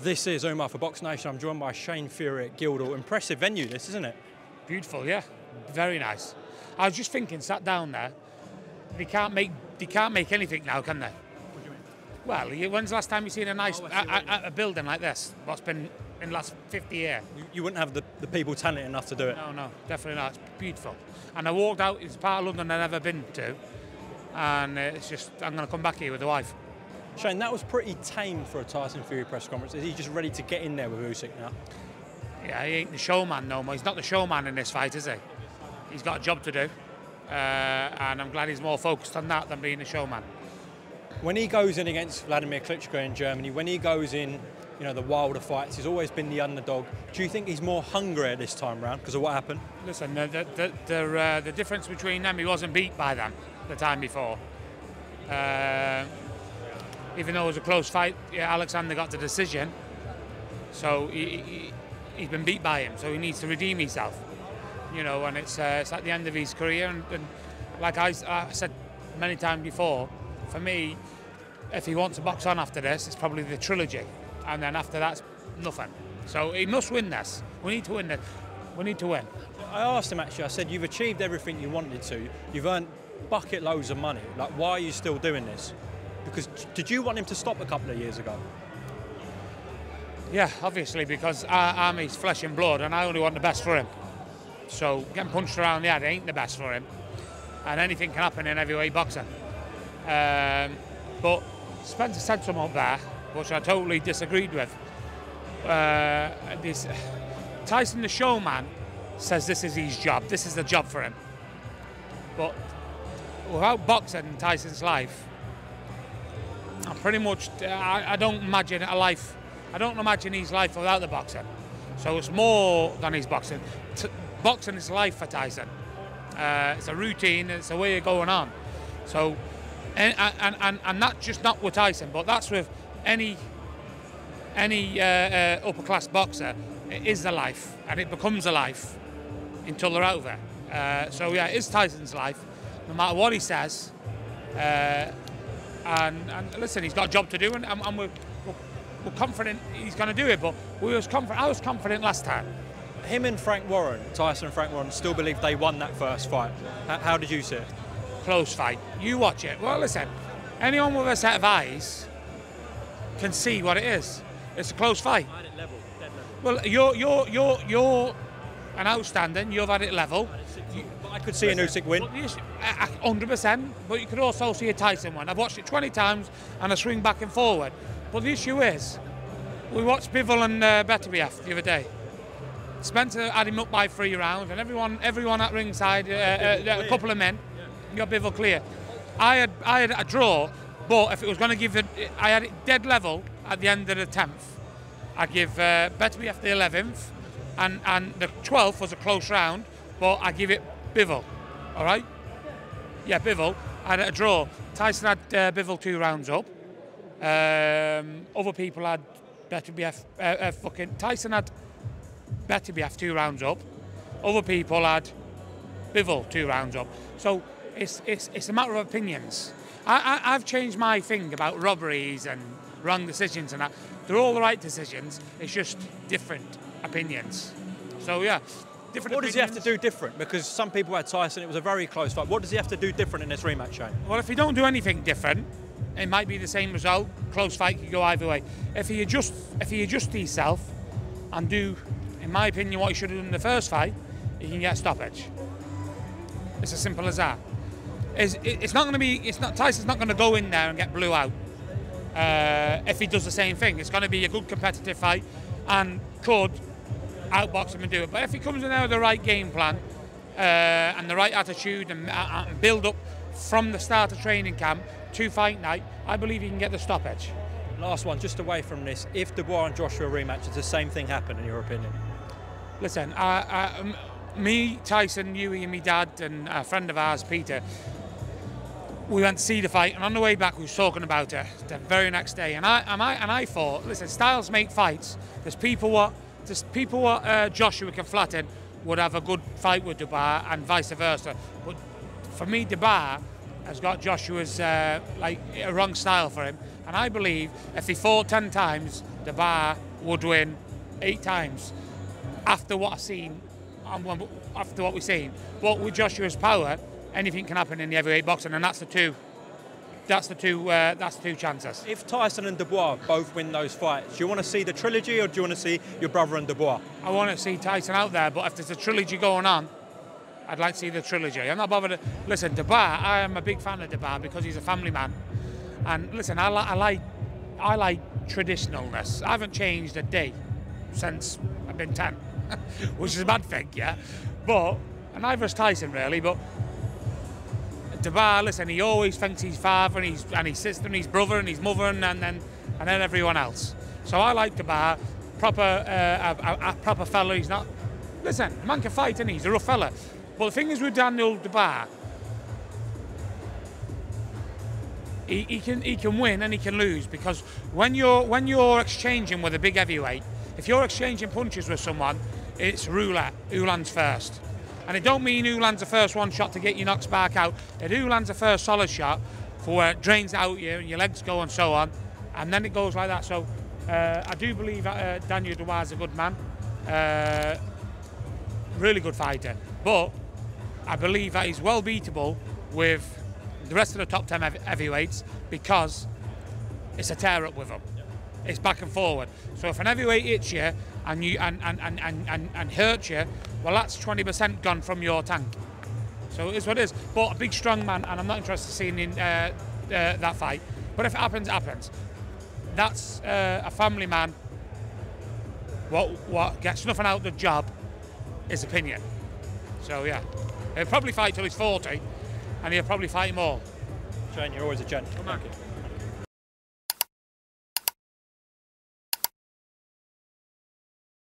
This is Umar for BoxNation. I'm joined by Shane Fury at Guildhall. Impressive venue, this, isn't it? Beautiful, yeah. Very nice. I was just thinking, sat down there, they can't make anything now, can they? What do you mean? Well, when's the last time you seen a nice a building like this? What's been in the last 50 years? You wouldn't have the people talented enough to do it. No, definitely not. It's beautiful. And I walked out, it's part of London I've never been to, and it's just, I'm going to come back here with the wife. Shane, that was pretty tame for a Tyson Fury press conference. Is he just ready to get in there with Usyk now? Yeah, he ain't the showman no more. He's not the showman in this fight, is he? He's got a job to do, and I'm glad he's more focused on that than being a showman. When he goes in against Vladimir Klitschko in Germany, when he goes in, you know, the wilder fights, he's always been the underdog. Do you think he's more hungry this time round because of what happened? Listen, the difference between them, he wasn't beat by them the time before. Even though it was a close fight, yeah, Oleksandr got the decision. So he's been beat by him, so he needs to redeem himself. You know, and it's at the end of his career. And like I said many times before, for me, if he wants to box on after this, it's probably the trilogy. And then after that's nothing. So he must win this. We need to win this. We need to win. I asked him actually, I said, you've achieved everything you wanted to. You've earned bucket loads of money. Like, why are you still doing this? Because did you want him to stop a couple of years ago? Yeah, obviously, because I'm his flesh and blood and I only want the best for him. So getting punched around the head ain't the best for him. And anything can happen in heavyweight boxing. But Spencer said something up there, which I totally disagreed with. Tyson the showman says this is his job. This is the job for him. But without boxing in Tyson's life, I'm pretty much, I don't imagine a life, I don't imagine his life without the boxing. So it's more than his boxing. Boxing is life for Tyson. It's a routine, it's a way of going on. So, and not just not with Tyson, but that's with any upper class boxer. It is the life, and it becomes a life until they're out of it. So yeah, it is Tyson's life, no matter what he says. And listen, he's got a job to do, and we're confident he's going to do it. But I was confident last time. Him and Tyson and Frank Warren, still believe they won that first fight. How did you see it? Close fight. You watch it. Well, listen, anyone with a set of eyes can see what it is. It's a close fight. I had it level, dead level. Well, you're an outstanding. You've had it level. But I could see an Usyk win. 100%, but you could also see a Tyson one. I've watched it 20 times and I swing back and forward. But the issue is, we watched Bivol and Beterbiev the other day. Spencer had him up by 3 rounds, and everyone at ringside, a couple of men, got Bivol clear. I had a draw, but if it was going to give it, I had it dead level at the end of the 10th. I'd give Beterbiev the 11th, and the 12th was a close round, but I give it Bivol. All right? Yeah, Bivol. I had a draw. Tyson had Bivol 2 rounds up. Other people had Beterbiev. Tyson had Beterbiev 2 rounds up. Other people had Bivol 2 rounds up. So it's a matter of opinions. I've changed my thing about robberies and wrong decisions and that. They're all the right decisions. It's just different opinions. So yeah. What does he have to do different? Because some people had Tyson, it was a very close fight. What does he have to do different in this rematch, Shane? Well, if he don't do anything different, it might be the same result. Close fight could go either way. If he adjusts himself and do, in my opinion, what he should have done in the first fight, he can get a stoppage. It's as simple as that. It's not going to be. Tyson's not going to go in there and get blew out. If he does the same thing, it's going to be a good competitive fight and could outbox him and do it. But if he comes in there with the right game plan and the right attitude and build up from the start of training camp to fight night, I believe he can get the stoppage. Last one, just away from this. If Dubois and Joshua rematch, does the same thing happen in your opinion? Listen, me, Tyson, Hughie and my dad and a friend of ours, Peter, we went to see the fight, and on the way back we was talking about it the very next day. And I thought, listen, styles make fights. There's people what Joshua can flatten would have a good fight with Dubois and vice versa. But for me, Dubois has got Joshua's like a wrong style for him. And I believe if he fought 10 times, Dubois would win 8 times after what I've seen, after what we've seen. But with Joshua's power, anything can happen in the heavyweight boxing, and that's the two chances. If Tyson and Dubois both win those fights, do you want to see the trilogy or do you want to see your brother and Dubois? I want to see Tyson out there, but if there's a trilogy going on, I'd like to see the trilogy. I'm not bothered. Listen, Dubois, I am a big fan of Dubois because he's a family man. And listen, I like traditionalness. I haven't changed a day since I've been 10, which is a bad thing, yeah. But, and neither is Tyson really, but Dubois, listen, he always thinks his father and his sister and his brother and his mother and then everyone else. So I like Dubois, a proper fella. He's not. Listen, a man can fight, and he's a rough fella. But the thing is with Daniel Dubois, he can win and he can lose, because when you're exchanging with a big heavyweight, if you're exchanging punches with someone, it's roulette. Who lands first? And it don't mean who lands the first one shot to get your knock spark out. It who lands the first solid shot for where it drains out you and your legs go and so on. And then it goes like that. So I do believe that Daniel Dubois is a good man. Really good fighter. But I believe that he's well beatable with the rest of the top 10 heavyweights, because it's a tear up with them. It's back and forward. So if an heavyweight hits you and hurts you, well, that's 20% gone from your tank. So it is what it is. But a big, strong man, and I'm not interested in seeing that fight. But if it happens, it happens. That's a family man. What gets nothing out of the job is opinion. So yeah, he'll probably fight till he's 40, and he'll probably fight more. Shane, you're always a gent. Thank you.